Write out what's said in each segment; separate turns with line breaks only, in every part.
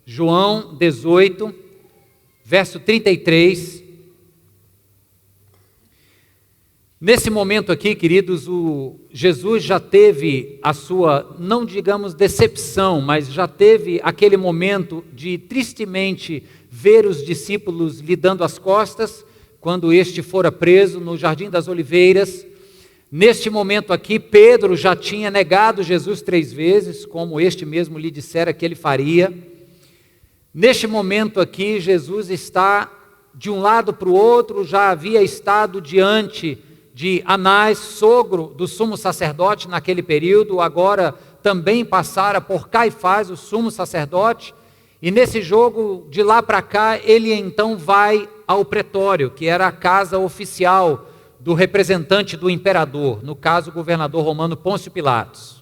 João 18, verso 33. Nesse momento aqui, queridos, Jesus já teve a sua, não digamos decepção, mas já teve aquele momento de tristemente ver os discípulos lhe dando as costas, quando este fora preso no Jardim das Oliveiras. Neste momento aqui, Pedro já tinha negado Jesus 3 vezes, como este mesmo lhe dissera que ele faria. Neste momento aqui, Jesus está de um lado para o outro, já havia estado diante de Anás, sogro do sumo sacerdote naquele período, agora também passara por Caifás, o sumo sacerdote, e nesse jogo de lá para cá, ele então vai ao pretório, que era a casa oficial do representante do imperador, no caso o governador romano Pôncio Pilatos.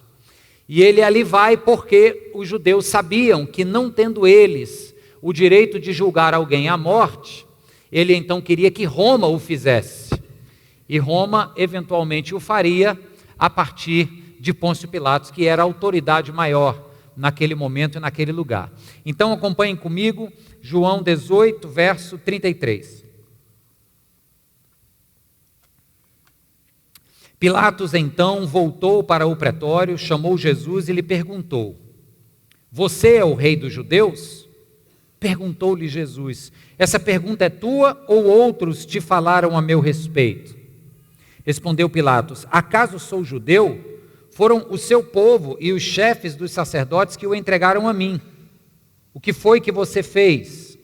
E ele ali vai porque os judeus sabiam que, não tendo eles o direito de julgar alguém à morte, ele então queria que Roma o fizesse. E Roma eventualmente o faria a partir de Pôncio Pilatos, que era a autoridade maior naquele momento e naquele lugar. Então acompanhem comigo João 18, verso 33. Pilatos então voltou para o pretório, chamou Jesus e lhe perguntou: você é o rei dos judeus? Perguntou-lhe Jesus: essa pergunta é tua ou outros te falaram a meu respeito? Respondeu Pilatos: acaso sou judeu? Foram o seu povo e os chefes dos sacerdotes que o entregaram a mim. O que foi que você fez?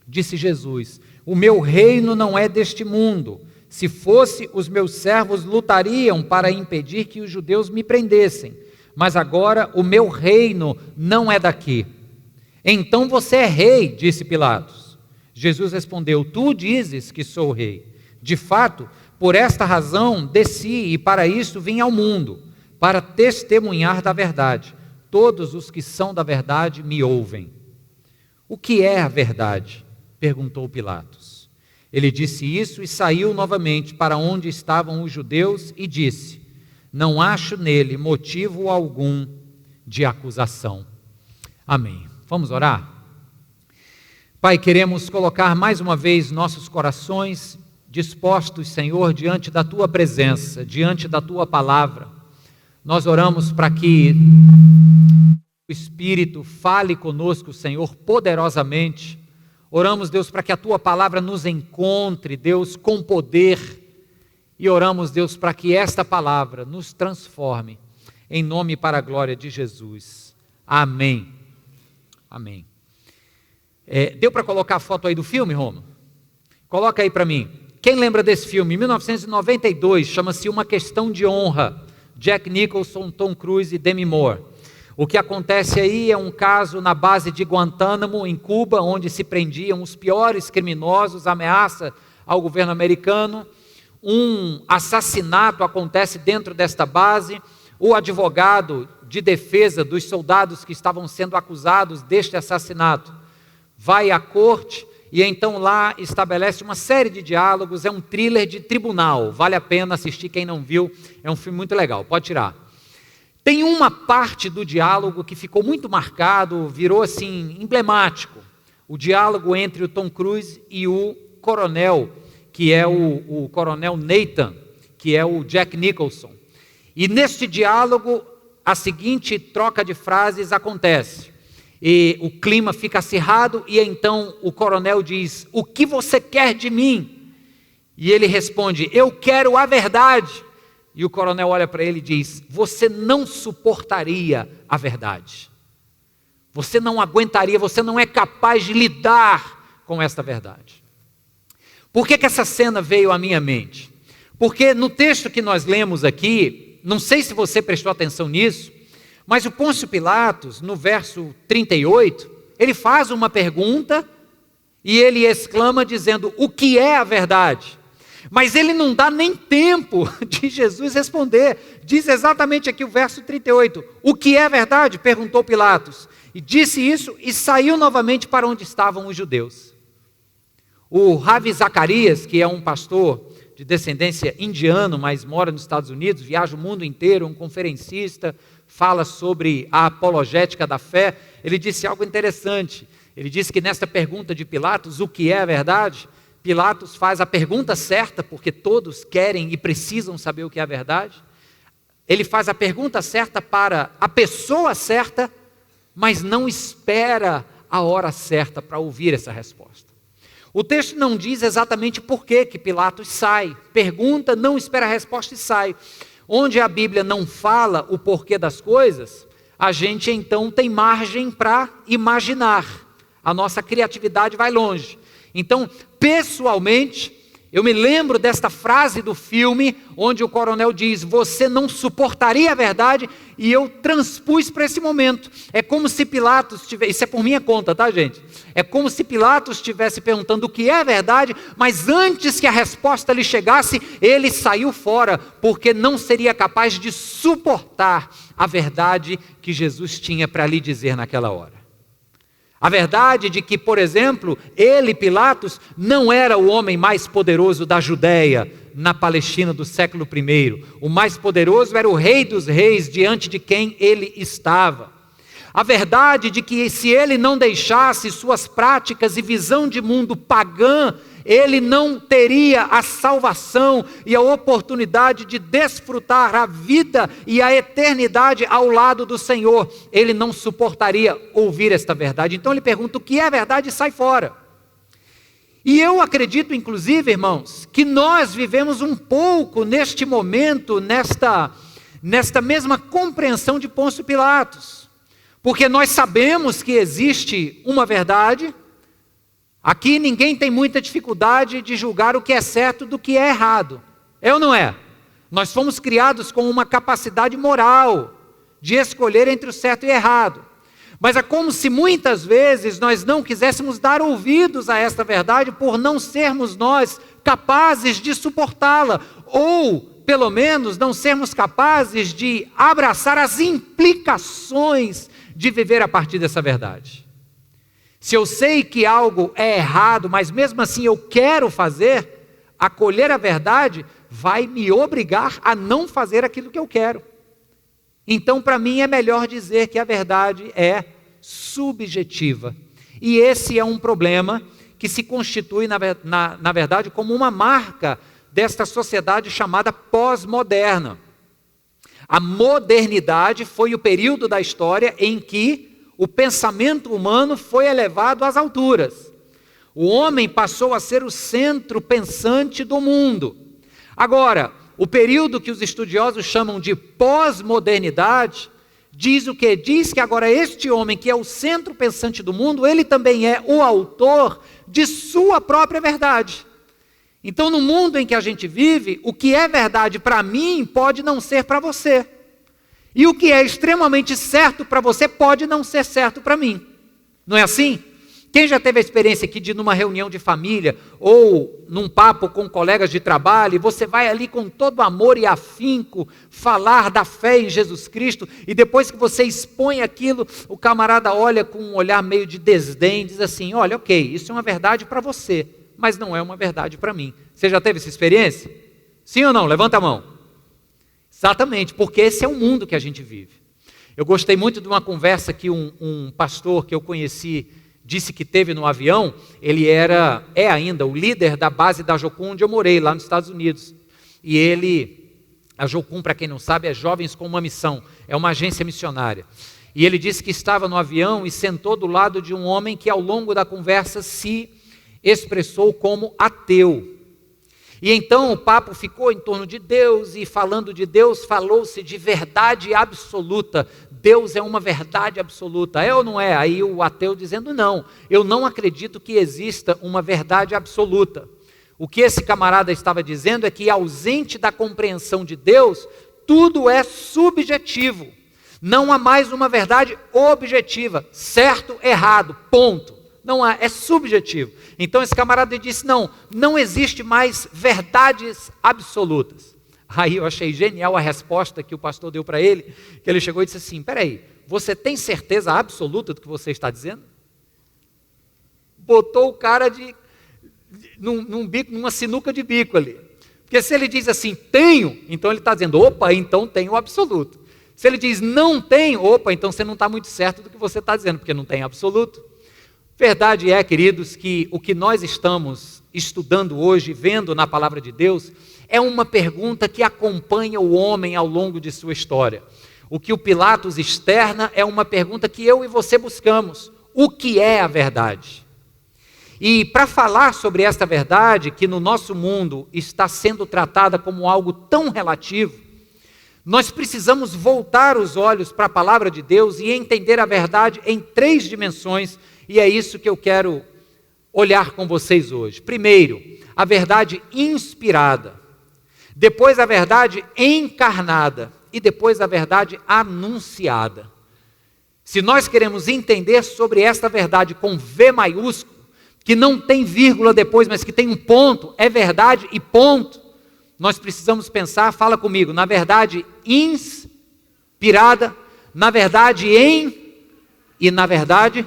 Disse Jesus: o meu reino não é deste mundo. Se fosse, os meus servos lutariam para impedir que os judeus me prendessem. Mas agora o meu reino não é daqui. Então você é rei, disse Pilatos. Jesus respondeu: tu dizes que sou rei. De fato, por esta razão desci e para isso vim ao mundo, para testemunhar da verdade. Todos os que são da verdade me ouvem. O que é a verdade? Perguntou Pilatos. Ele disse isso e saiu novamente para onde estavam os judeus e disse: não acho nele motivo algum de acusação. Amém. Vamos orar? Pai, queremos colocar mais uma vez nossos corações dispostos, Senhor, diante da Tua presença, diante da Tua palavra. Nós oramos para que o Espírito fale conosco, Senhor, poderosamente. Oramos, Deus, para que a Tua palavra nos encontre, Deus, com poder. E oramos, Deus, para que esta palavra nos transforme, em nome e para a glória de Jesus. Amém. Amém. Deu para colocar a foto aí do filme, Roma? Coloca aí para mim. Quem lembra desse filme? Em 1992, chama-se Uma Questão de Honra. Jack Nicholson, Tom Cruise e Demi Moore. O que acontece aí é um caso na base de Guantánamo, em Cuba, onde se prendiam os piores criminosos, ameaça ao governo americano. Um assassinato acontece dentro desta base. O advogado de defesa dos soldados que estavam sendo acusados deste assassinato vai à corte e então lá estabelece uma série de diálogos. É um thriller de tribunal, vale a pena assistir quem não viu, é um filme muito legal, pode tirar. Tem uma parte do diálogo que ficou muito marcado, virou assim emblemático, o diálogo entre o Tom Cruise e o coronel, que é o coronel Nathan, que é o Jack Nicholson. E neste diálogo, a seguinte troca de frases acontece. E o clima fica acirrado e então o coronel diz: o que você quer de mim? E ele responde: eu quero a verdade. E o coronel olha para ele e diz: você não suportaria a verdade. Você não aguentaria, você não é capaz de lidar com esta verdade. Por que essa cena veio à minha mente? Porque no texto que nós lemos aqui, não sei se você prestou atenção nisso, mas o Pôncio Pilatos, no verso 38, ele faz uma pergunta e ele exclama dizendo: o que é a verdade? Mas ele não dá nem tempo de Jesus responder. Diz exatamente aqui o verso 38. O que é a verdade? Perguntou Pilatos. E disse isso e saiu novamente para onde estavam os judeus. O Ravi Zacarias, que é um pastor de descendência indiana, mas mora nos Estados Unidos, viaja o mundo inteiro, um conferencista, fala sobre a apologética da fé. Ele disse algo interessante. Ele diz que nesta pergunta de Pilatos, o que é a verdade? Pilatos faz a pergunta certa, porque todos querem e precisam saber o que é a verdade. Ele faz a pergunta certa para a pessoa certa, mas não espera a hora certa para ouvir essa resposta. O texto não diz exatamente por que Pilatos sai. Pergunta, não espera a resposta e sai. Onde a Bíblia não fala o porquê das coisas, a gente então tem margem para imaginar. A nossa criatividade vai longe. Então, pessoalmente, eu me lembro desta frase do filme, onde o coronel diz, você não suportaria a verdade, e eu transpus para esse momento. É como se Pilatos tivesse, isso é por minha conta, tá, gente? É como se Pilatos estivesse perguntando o que é a verdade, mas antes que a resposta lhe chegasse, ele saiu fora, porque não seria capaz de suportar a verdade que Jesus tinha para lhe dizer naquela hora. A verdade de que, por exemplo, ele, Pilatos, não era o homem mais poderoso da Judéia, na Palestina do século I. O mais poderoso era o Rei dos Reis, diante de quem ele estava. A verdade de que se ele não deixasse suas práticas e visão de mundo pagã, ele não teria a salvação e a oportunidade de desfrutar a vida e a eternidade ao lado do Senhor. Ele não suportaria ouvir esta verdade. Então ele pergunta o que é verdade e sai fora. E eu acredito, inclusive, irmãos, que nós vivemos um pouco neste momento, nesta mesma compreensão de Pôncio Pilatos. Porque nós sabemos que existe uma verdade. Aqui ninguém tem muita dificuldade de julgar o que é certo do que é errado. É ou não é? Nós fomos criados com uma capacidade moral de escolher entre o certo e o errado. Mas é como se muitas vezes nós não quiséssemos dar ouvidos a esta verdade por não sermos nós capazes de suportá-la. Ou, pelo menos, não sermos capazes de abraçar as implicações de viver a partir dessa verdade. Se eu sei que algo é errado, mas mesmo assim eu quero fazer, acolher a verdade vai me obrigar a não fazer aquilo que eu quero. Então, para mim, é melhor dizer que a verdade é subjetiva. E esse é um problema que se constitui, na verdade, como uma marca desta sociedade chamada pós-moderna. A modernidade foi o período da história em que o pensamento humano foi elevado às alturas. O homem passou a ser o centro pensante do mundo. Agora, o período que os estudiosos chamam de pós-modernidade, diz o quê? Diz que agora este homem que é o centro pensante do mundo, ele também é o autor de sua própria verdade. Então, no mundo em que a gente vive, o que é verdade para mim pode não ser para você. E o que é extremamente certo para você pode não ser certo para mim. Não é assim? Quem já teve a experiência aqui de numa reunião de família ou num papo com colegas de trabalho, e você vai ali com todo amor e afinco falar da fé em Jesus Cristo, e depois que você expõe aquilo, o camarada olha com um olhar meio de desdém, diz assim, olha, ok, isso é uma verdade para você, mas não é uma verdade para mim. Você já teve essa experiência? Sim ou não? Levanta a mão. Exatamente, porque esse é o mundo que a gente vive. Eu gostei muito de uma conversa que um pastor que eu conheci disse que teve no avião. Ele é ainda o líder da base da Jocum, onde eu morei, lá nos Estados Unidos. E a Jocum, para quem não sabe, é Jovens com uma Missão, é uma agência missionária. E ele disse que estava no avião e sentou do lado de um homem que ao longo da conversa se expressou como ateu. E então o papo ficou em torno de Deus, e falando de Deus, falou-se de verdade absoluta. Deus é uma verdade absoluta, é ou não é? Aí o ateu dizendo, não, eu não acredito que exista uma verdade absoluta. O que esse camarada estava dizendo é que, ausente da compreensão de Deus, tudo é subjetivo. Não há mais uma verdade objetiva, certo, errado, ponto. Não há, é subjetivo. Então esse camarada disse, não existe mais verdades absolutas. Aí eu achei genial a resposta que o pastor deu para ele, que ele chegou e disse assim, peraí, você tem certeza absoluta do que você está dizendo? Botou o cara num bico, numa sinuca de bico ali. Porque se ele diz assim, tenho, então ele está dizendo, opa, então tenho o absoluto. Se ele diz, não tenho, opa, então você não está muito certo do que você está dizendo, porque não tem absoluto. Verdade é, queridos, que o que nós estamos estudando hoje, vendo na palavra de Deus, é uma pergunta que acompanha o homem ao longo de sua história. O que o Pilatos externa é uma pergunta que eu e você buscamos. O que é a verdade? E para falar sobre esta verdade, que no nosso mundo está sendo tratada como algo tão relativo, nós precisamos voltar os olhos para a palavra de Deus e entender a verdade em 3 dimensões, e é isso que eu quero olhar com vocês hoje. Primeiro, a verdade inspirada, depois a verdade encarnada e depois a verdade anunciada. Se nós queremos entender sobre esta verdade com V maiúsculo, que não tem vírgula depois, mas que tem um ponto, é verdade e ponto, nós precisamos pensar, fala comigo, na verdade inspirada, na verdade e na verdade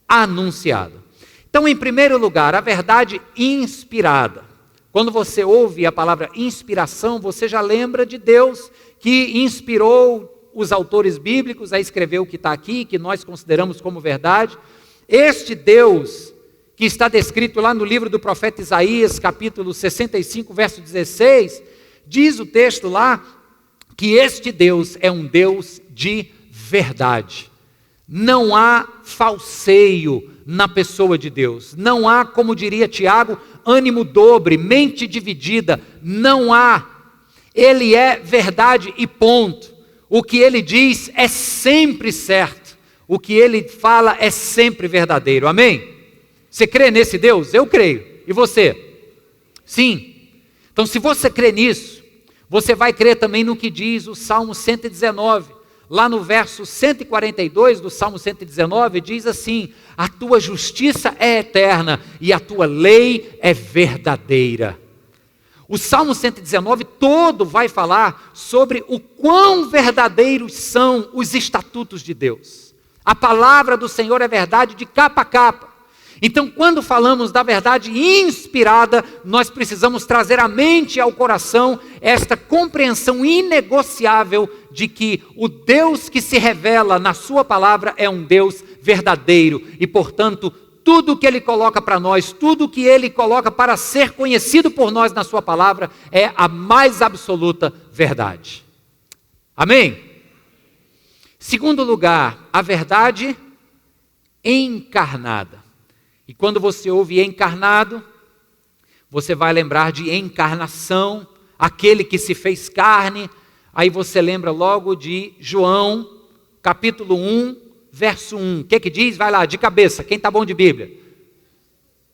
anunciada. Então, em primeiro lugar, a verdade inspirada. Quando você ouve a palavra inspiração, você já lembra de Deus que inspirou os autores bíblicos a escrever o que está aqui, que nós consideramos como verdade. Este Deus que está descrito lá no livro do profeta Isaías, capítulo 65, verso 16, diz o texto lá que este Deus é um Deus de verdade. Não há falseio na pessoa de Deus. Não há, como diria Tiago, ânimo dobre, mente dividida. Não há. Ele é verdade e ponto. O que ele diz é sempre certo. O que ele fala é sempre verdadeiro. Amém? Você crê nesse Deus? Eu creio. E você? Sim. Então, se você crê nisso, você vai crer também no que diz o Salmo 119. Lá no verso 142 do Salmo 119, diz assim: a tua justiça é eterna e a tua lei é verdadeira. O Salmo 119 todo vai falar sobre o quão verdadeiros são os estatutos de Deus. A palavra do Senhor é verdade de capa a capa. Então, quando falamos da verdade inspirada, nós precisamos trazer à mente e ao coração esta compreensão inegociável de que o Deus que se revela na sua palavra é um Deus verdadeiro e, portanto, tudo que Ele coloca para nós, tudo que Ele coloca para ser conhecido por nós na sua palavra é a mais absoluta verdade. Amém? Segundo lugar, a verdade encarnada. E quando você ouve encarnado, você vai lembrar de encarnação, aquele que se fez carne. Aí você lembra logo de João, capítulo 1, verso 1. O que diz? Vai lá, de cabeça, quem está bom de Bíblia?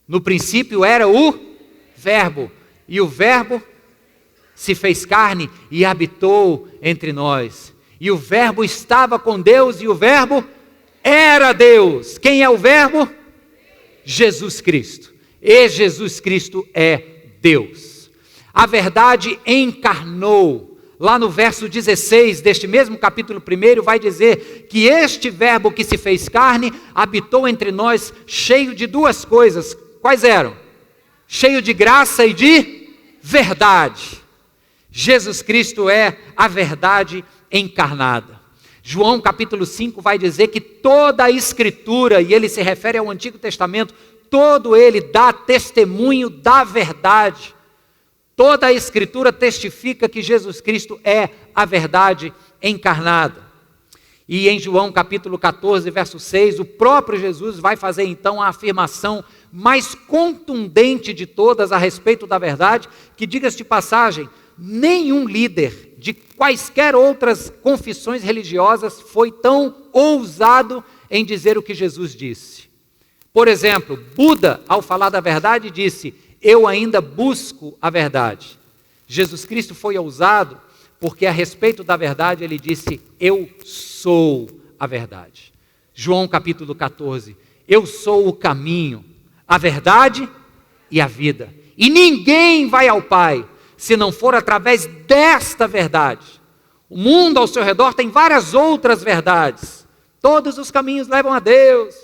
No princípio era o Verbo, e o Verbo se fez carne e habitou entre nós. E o Verbo estava com Deus e o Verbo era Deus. Quem é o Verbo? Jesus Cristo. E Jesus Cristo é Deus. A verdade encarnou. Lá no verso 16 deste mesmo capítulo 1 vai dizer que este Verbo que se fez carne habitou entre nós cheio de 2 coisas. Quais eram? Cheio de graça e de verdade. Jesus Cristo é a verdade encarnada. João capítulo 5 vai dizer que toda a Escritura, e ele se refere ao Antigo Testamento, todo ele dá testemunho da verdade. Toda a Escritura testifica que Jesus Cristo é a verdade encarnada. E em João capítulo 14, verso 6, o próprio Jesus vai fazer então a afirmação mais contundente de todas a respeito da verdade, que, diga-se de passagem, nenhum líder de quaisquer outras confissões religiosas foi tão ousado em dizer o que Jesus disse. Por exemplo, Buda, ao falar da verdade, disse: eu ainda busco a verdade. Jesus Cristo foi ousado porque a respeito da verdade ele disse: eu sou a verdade. João capítulo 14, eu sou o caminho, a verdade e a vida. E ninguém vai ao Pai se não for através desta verdade. O mundo ao seu redor tem várias outras verdades. Todos os caminhos levam a Deus.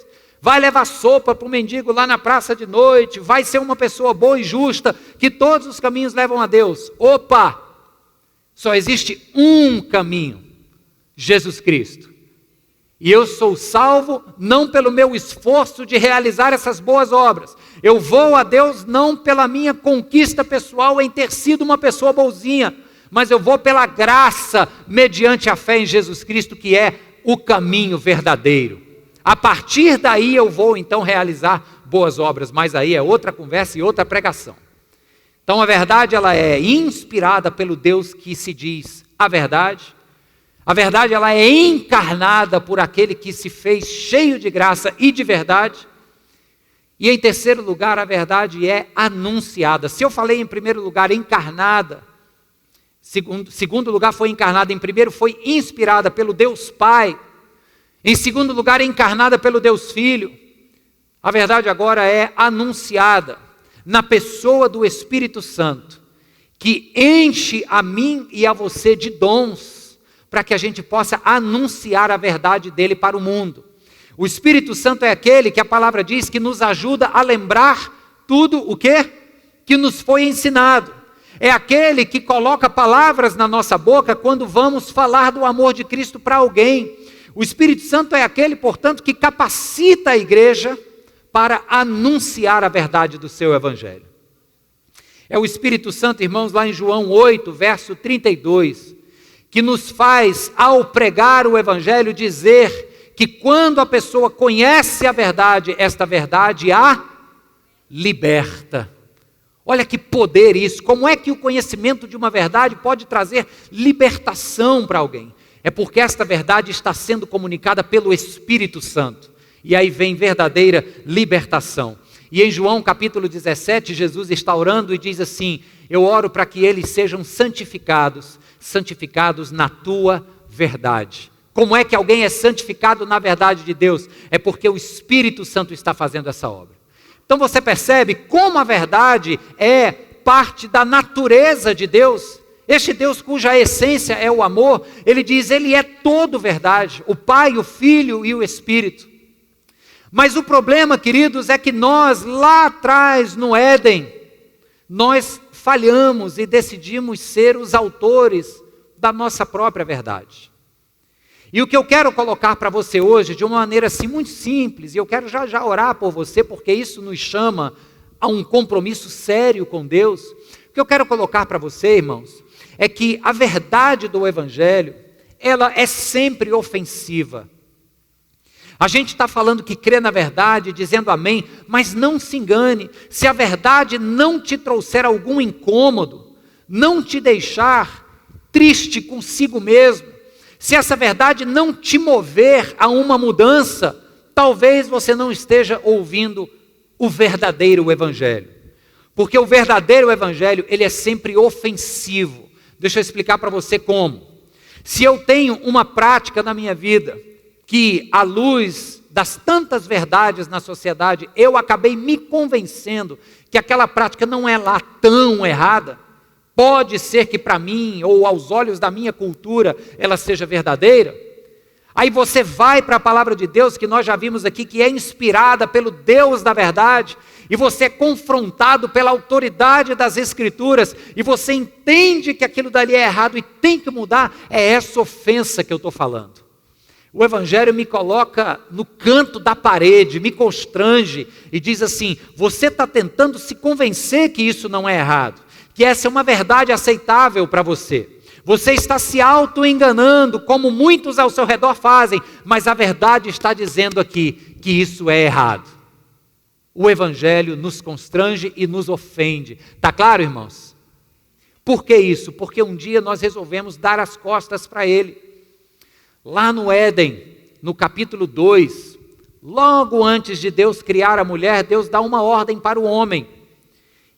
Vai levar sopa para o mendigo lá na praça de noite. Vai ser uma pessoa boa e justa, que todos os caminhos levam a Deus. Opa! Só existe um caminho, Jesus Cristo. E eu sou salvo não pelo meu esforço de realizar essas boas obras. Eu vou a Deus não pela minha conquista pessoal em ter sido uma pessoa bonzinha, mas eu vou pela graça mediante a fé em Jesus Cristo, que é o caminho verdadeiro. A partir daí eu vou então realizar boas obras, mas aí é outra conversa e outra pregação. Então a verdade, ela é inspirada pelo Deus que se diz a verdade. A verdade, ela é encarnada por aquele que se fez cheio de graça e de verdade. E em terceiro lugar, a verdade é anunciada. Se eu falei em primeiro lugar encarnada, segundo lugar foi encarnada, em primeiro foi inspirada pelo Deus Pai, em segundo lugar encarnada pelo Deus Filho, a verdade agora é anunciada na pessoa do Espírito Santo, que enche a mim e a você de dons, para que a gente possa anunciar a verdade dele para o mundo. O Espírito Santo é aquele que a palavra diz que nos ajuda a lembrar tudo o quê? Que nos foi ensinado. É aquele que coloca palavras na nossa boca quando vamos falar do amor de Cristo para alguém. O Espírito Santo é aquele, portanto, que capacita a igreja para anunciar a verdade do seu Evangelho. É o Espírito Santo, irmãos, lá em João 8, verso 32, que nos faz, ao pregar o Evangelho, dizer que quando a pessoa conhece a verdade, esta verdade a liberta. Olha que poder isso, como é que o conhecimento de uma verdade pode trazer libertação para alguém? É porque esta verdade está sendo comunicada pelo Espírito Santo, e aí vem verdadeira libertação. E em João capítulo 17, Jesus está orando e diz assim: eu oro para que eles sejam santificados na tua verdade. Como é que alguém é santificado na verdade de Deus? É porque o Espírito Santo está fazendo essa obra. Então você percebe como a verdade é parte da natureza de Deus. Este Deus cuja essência é o amor, ele diz, ele é todo verdade, o Pai, o Filho e o Espírito. Mas o problema, queridos, é que nós lá atrás no Éden, nós falhamos e decidimos ser os autores da nossa própria verdade. E o que eu quero colocar para você hoje, de uma maneira assim muito simples, e eu quero já orar por você, porque isso nos chama a um compromisso sério com Deus. O que eu quero colocar para você, irmãos, é que a verdade do Evangelho, ela é sempre ofensiva. A gente está falando que crê na verdade, dizendo amém, mas não se engane, se a verdade não te trouxer algum incômodo, não te deixar triste consigo mesmo, se essa verdade não te mover a uma mudança, talvez você não esteja ouvindo o verdadeiro Evangelho. Porque o verdadeiro Evangelho, ele é sempre ofensivo. Deixa eu explicar para você como. Se eu tenho uma prática na minha vida, que à luz das tantas verdades na sociedade, eu acabei me convencendo que aquela prática não é lá tão errada, pode ser que para mim, ou aos olhos da minha cultura, ela seja verdadeira. Aí você vai para a palavra de Deus, que nós já vimos aqui, que é inspirada pelo Deus da verdade, e você é confrontado pela autoridade das Escrituras, e você entende que aquilo dali é errado e tem que mudar. É essa ofensa que eu estou falando. O Evangelho me coloca no canto da parede, me constrange e diz assim, você está tentando se convencer que isso não é errado, que essa é uma verdade aceitável para você. Você está se auto-enganando, como muitos ao seu redor fazem, mas a verdade está dizendo aqui que isso é errado. O Evangelho nos constrange e nos ofende. Está claro, irmãos? Por que isso? Porque um dia nós resolvemos dar as costas para ele. Lá no Éden, no capítulo 2, logo antes de Deus criar a mulher, Deus dá uma ordem para o homem.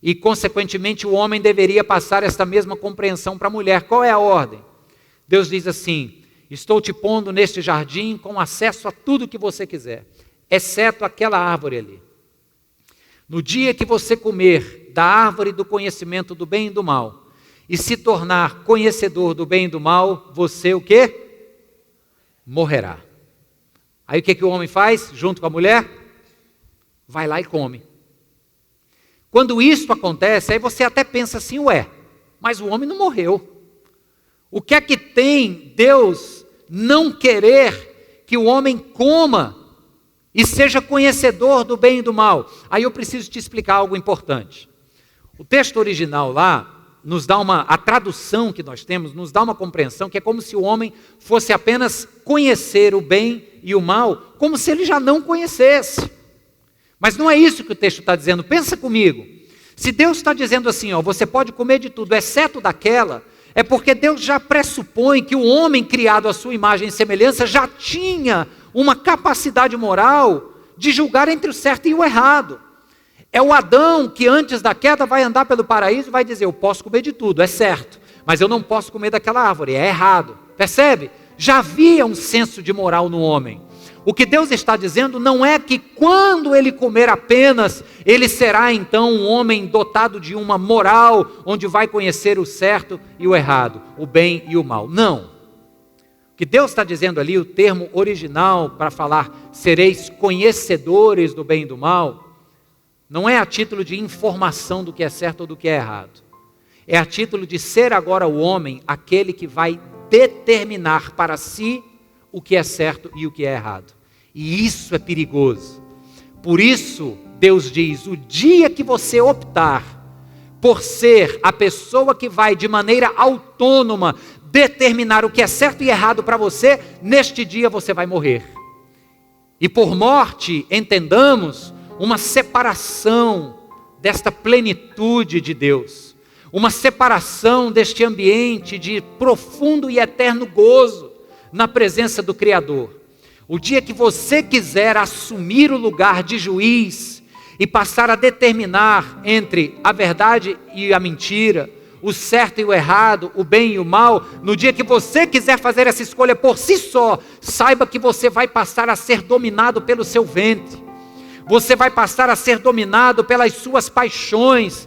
E, consequentemente, o homem deveria passar esta mesma compreensão para a mulher. Qual é a ordem? Deus diz assim, estou te pondo neste jardim com acesso a tudo que você quiser, exceto aquela árvore ali. No dia que você comer da árvore do conhecimento do bem e do mal, e se tornar conhecedor do bem e do mal, você o quê? Morrerá. Aí o que o homem faz junto com a mulher? Vai lá e come. Quando isso acontece, aí você até pensa assim, mas o homem não morreu. O que é que tem Deus não querer que o homem coma e seja conhecedor do bem e do mal. Aí eu preciso te explicar algo importante. O texto original lá nos dá a tradução que nós temos, nos dá uma compreensão que é como se o homem fosse apenas conhecer o bem e o mal, como se ele já não conhecesse. Mas não é isso que o texto está dizendo. Pensa comigo. Se Deus está dizendo assim, você pode comer de tudo, exceto daquela, é porque Deus já pressupõe que o homem criado à sua imagem e semelhança já tinha uma capacidade moral de julgar entre o certo e o errado. É o Adão que antes da queda vai andar pelo paraíso e vai dizer, eu posso comer de tudo, é certo, mas eu não posso comer daquela árvore, é errado. Percebe? Já havia um senso de moral no homem. O que Deus está dizendo não é que quando ele comer apenas, ele será então um homem dotado de uma moral, onde vai conhecer o certo e o errado, o bem e o mal. Não. O que Deus está dizendo ali, o termo original para falar, sereis conhecedores do bem e do mal, não é a título de informação do que é certo ou do que é errado. É a título de ser agora o homem, aquele que vai determinar para si o que é certo e o que é errado. E isso é perigoso. Por isso, Deus diz, o dia que você optar por ser a pessoa que vai de maneira autônoma determinar o que é certo e errado para você, neste dia você vai morrer. E por morte, entendamos, uma separação desta plenitude de Deus, uma separação deste ambiente de profundo e eterno gozo na presença do Criador. O dia que você quiser assumir o lugar de juiz e passar a determinar entre a verdade e a mentira, o certo e o errado, o bem e o mal, no dia que você quiser fazer essa escolha por si só, saiba que você vai passar a ser dominado pelo seu ventre. Você vai passar a ser dominado pelas suas paixões.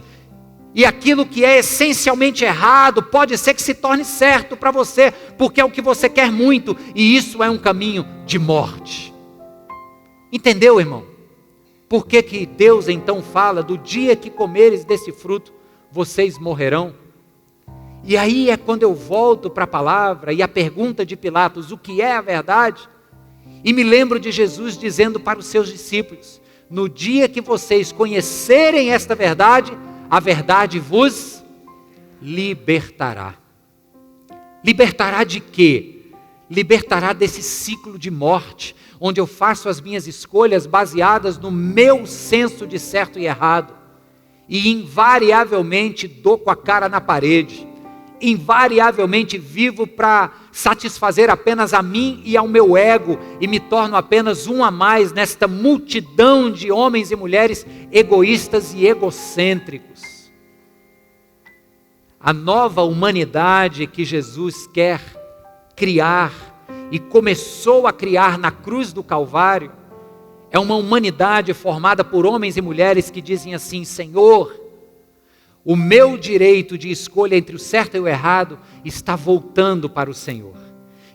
E aquilo que é essencialmente errado, pode ser que se torne certo para você, porque é o que você quer muito, e isso é um caminho de morte. Entendeu, irmão? Por que que Deus então fala, do dia que comeres desse fruto, vocês morrerão? E aí é quando eu volto para a palavra, e a pergunta de Pilatos, o que é a verdade? E me lembro de Jesus dizendo para os seus discípulos, no dia que vocês conhecerem esta verdade, a verdade vos libertará. Libertará de quê? Libertará desse ciclo de morte, onde eu faço as minhas escolhas baseadas no meu senso de certo e errado, e invariavelmente dou com a cara na parede, invariavelmente vivo para satisfazer apenas a mim e ao meu ego, e me torno apenas um a mais nesta multidão de homens e mulheres egoístas e egocêntricos. A nova humanidade que Jesus quer criar e começou a criar na cruz do Calvário é uma humanidade formada por homens e mulheres que dizem assim, Senhor, o meu direito de escolha entre o certo e o errado está voltando para o Senhor.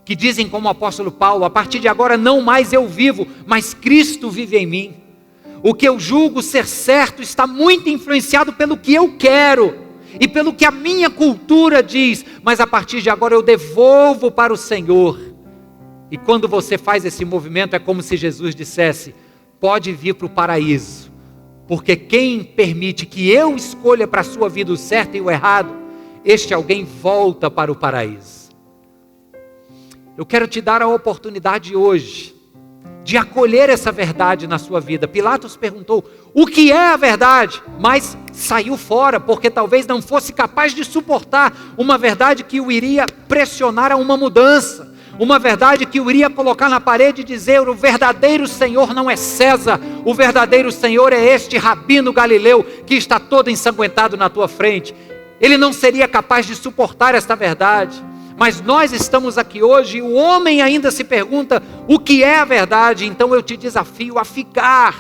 Que dizem como o apóstolo Paulo, a partir de agora não mais eu vivo, mas Cristo vive em mim. O que eu julgo ser certo está muito influenciado pelo que eu quero e pelo que a minha cultura diz, mas a partir de agora eu devolvo para o Senhor. E quando você faz esse movimento é como se Jesus dissesse, pode vir para o paraíso, porque quem permite que eu escolha para a sua vida o certo e o errado, este alguém volta para o paraíso. Eu quero te dar a oportunidade hoje de acolher essa verdade na sua vida. Pilatos perguntou, o que é a verdade? Mas saiu fora, porque talvez não fosse capaz de suportar uma verdade que o iria pressionar a uma mudança. Uma verdade que o iria colocar na parede e dizer, o verdadeiro Senhor não é César, o verdadeiro Senhor é este rabino galileu que está todo ensanguentado na tua frente. Ele não seria capaz de suportar esta verdade. Mas nós estamos aqui hoje e o homem ainda se pergunta o que é a verdade. Então eu te desafio a ficar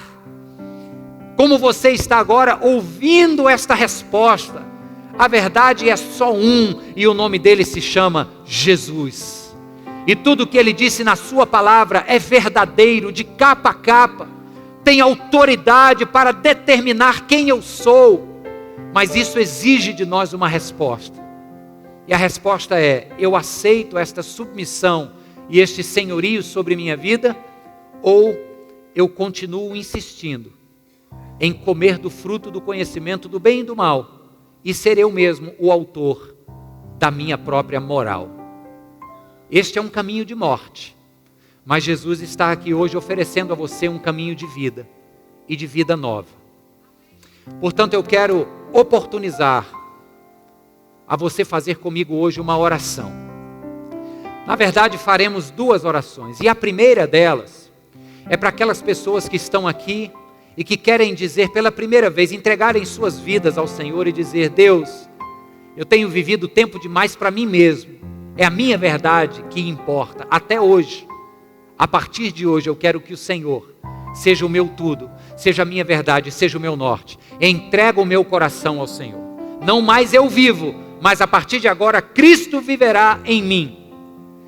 como você está agora ouvindo esta resposta. A verdade é só um e o nome dele se chama Jesus. E tudo o que ele disse na sua palavra é verdadeiro, de capa a capa. Tem autoridade para determinar quem eu sou. Mas isso exige de nós uma resposta. E a resposta é, eu aceito esta submissão e este senhorio sobre minha vida, ou eu continuo insistindo em comer do fruto do conhecimento do bem e do mal, e ser eu mesmo o autor da minha própria moral. Este é um caminho de morte, mas Jesus está aqui hoje oferecendo a você um caminho de vida, e de vida nova. Portanto, eu quero oportunizar a você fazer comigo hoje uma oração. Na verdade, faremos 2 orações, e a primeira delas é para aquelas pessoas que estão aqui e que querem dizer pela primeira vez, entregarem suas vidas ao Senhor e dizer: Deus, eu tenho vivido tempo demais para mim mesmo, é a minha verdade que importa, até hoje. A partir de hoje eu quero que o Senhor seja o meu tudo, seja a minha verdade, seja o meu norte. Entrego o meu coração ao Senhor. Não mais eu vivo, mas a partir de agora Cristo viverá em mim.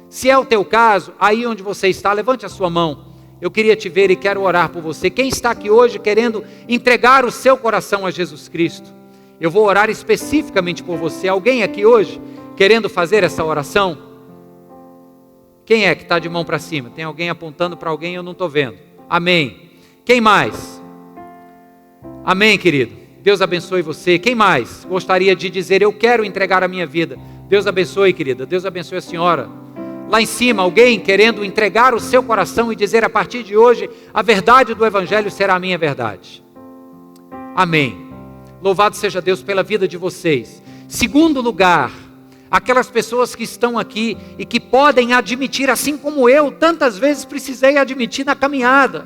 Se é o teu caso, aí onde você está, levante a sua mão. Eu queria te ver e quero orar por você. Quem está aqui hoje querendo entregar o seu coração a Jesus Cristo? Eu vou orar especificamente por você. Alguém aqui hoje querendo fazer essa oração? Quem é que está de mão para cima? Tem alguém apontando para alguém? Eu não estou vendo. Amém. Quem mais? Amém, querido. Deus abençoe você. Quem mais gostaria de dizer: eu quero entregar a minha vida? Deus abençoe, querida. Deus abençoe a senhora. Lá em cima, alguém querendo entregar o seu coração e dizer: a partir de hoje, a verdade do Evangelho será a minha verdade. Amém. Louvado seja Deus pela vida de vocês. Segundo lugar, aquelas pessoas que estão aqui e que podem admitir, assim como eu tantas vezes precisei admitir na caminhada: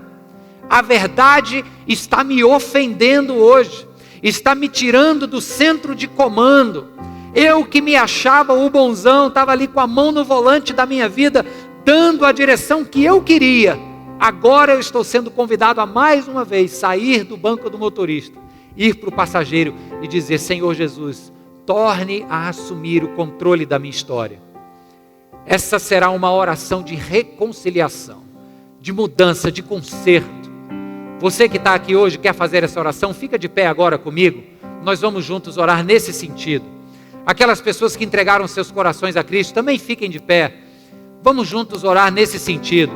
a verdade está me ofendendo hoje, está me tirando do centro de comando. Eu que me achava o bonzão, estava ali com a mão no volante da minha vida, dando a direção que eu queria. Agora eu estou sendo convidado a mais uma vez sair do banco do motorista, ir para o passageiro e dizer: Senhor Jesus, torne a assumir o controle da minha história. Essa será uma oração de reconciliação, de mudança, de conserto. Você que está aqui hoje quer fazer essa oração, fica de pé agora comigo. Nós vamos juntos orar nesse sentido. Aquelas pessoas que entregaram seus corações a Cristo, também fiquem de pé. Vamos juntos orar nesse sentido.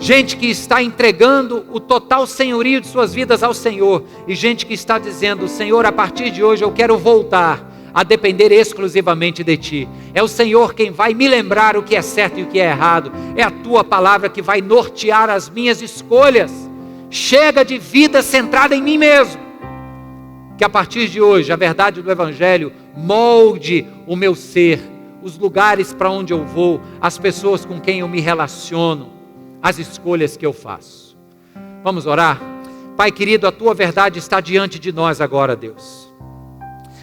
Gente que está entregando o total senhorio de suas vidas ao Senhor, e gente que está dizendo: Senhor, a partir de hoje eu quero voltar a depender exclusivamente de Ti. É o Senhor quem vai me lembrar o que é certo e o que é errado. É a Tua palavra que vai nortear as minhas escolhas. Chega de vida centrada em mim mesmo. Que a partir de hoje a verdade do Evangelho molde o meu ser, os lugares para onde eu vou, as pessoas com quem eu me relaciono, as escolhas que eu faço. Vamos orar? Pai querido, a Tua verdade está diante de nós agora, Deus.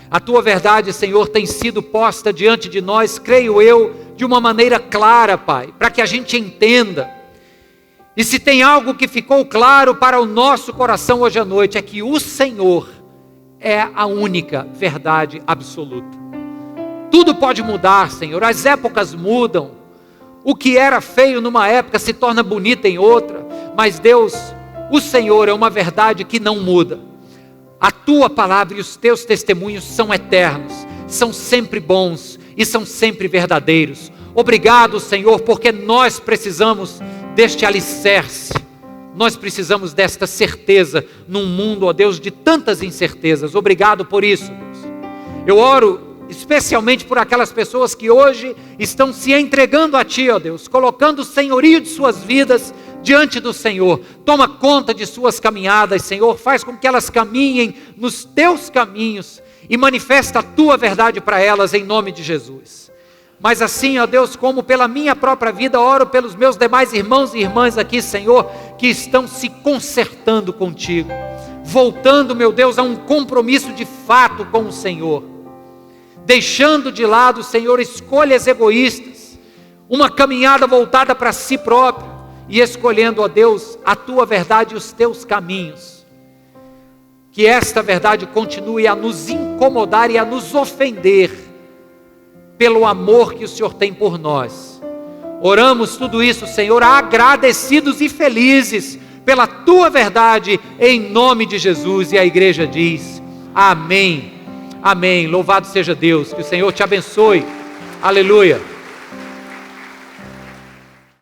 A Tua verdade, Senhor, tem sido posta diante de nós, creio eu, de uma maneira clara, Pai, para que a gente entenda. E se tem algo que ficou claro para o nosso coração hoje à noite, é que o Senhor é a única verdade absoluta. Tudo pode mudar, Senhor, as épocas mudam, o que era feio numa época se torna bonito em outra, mas Deus, o Senhor é uma verdade que não muda. A Tua palavra e os Teus testemunhos são eternos, são sempre bons e são sempre verdadeiros. Obrigado, Senhor, porque nós precisamos deste alicerce. Nós precisamos desta certeza num mundo, ó Deus, de tantas incertezas. Obrigado por isso, Deus. Eu oro especialmente por aquelas pessoas que hoje estão se entregando a Ti, ó Deus, colocando o senhorio de suas vidas diante do Senhor. Toma conta de suas caminhadas, Senhor, faz com que elas caminhem nos Teus caminhos e manifesta a Tua verdade para elas em nome de Jesus. Mas assim, ó Deus, como pela minha própria vida, oro pelos meus demais irmãos e irmãs aqui, Senhor, que estão se consertando contigo, voltando, meu Deus, a um compromisso de fato com o Senhor, deixando de lado, Senhor, escolhas egoístas, uma caminhada voltada para si próprio, e escolhendo, ó Deus, a Tua verdade e os Teus caminhos. Que esta verdade continue a nos incomodar e a nos ofender, pelo amor que o Senhor tem por nós. Oramos tudo isso, Senhor, agradecidos e felizes pela Tua verdade, em nome de Jesus. E a igreja diz: amém, amém. Louvado seja Deus, que o Senhor te abençoe. Aleluia.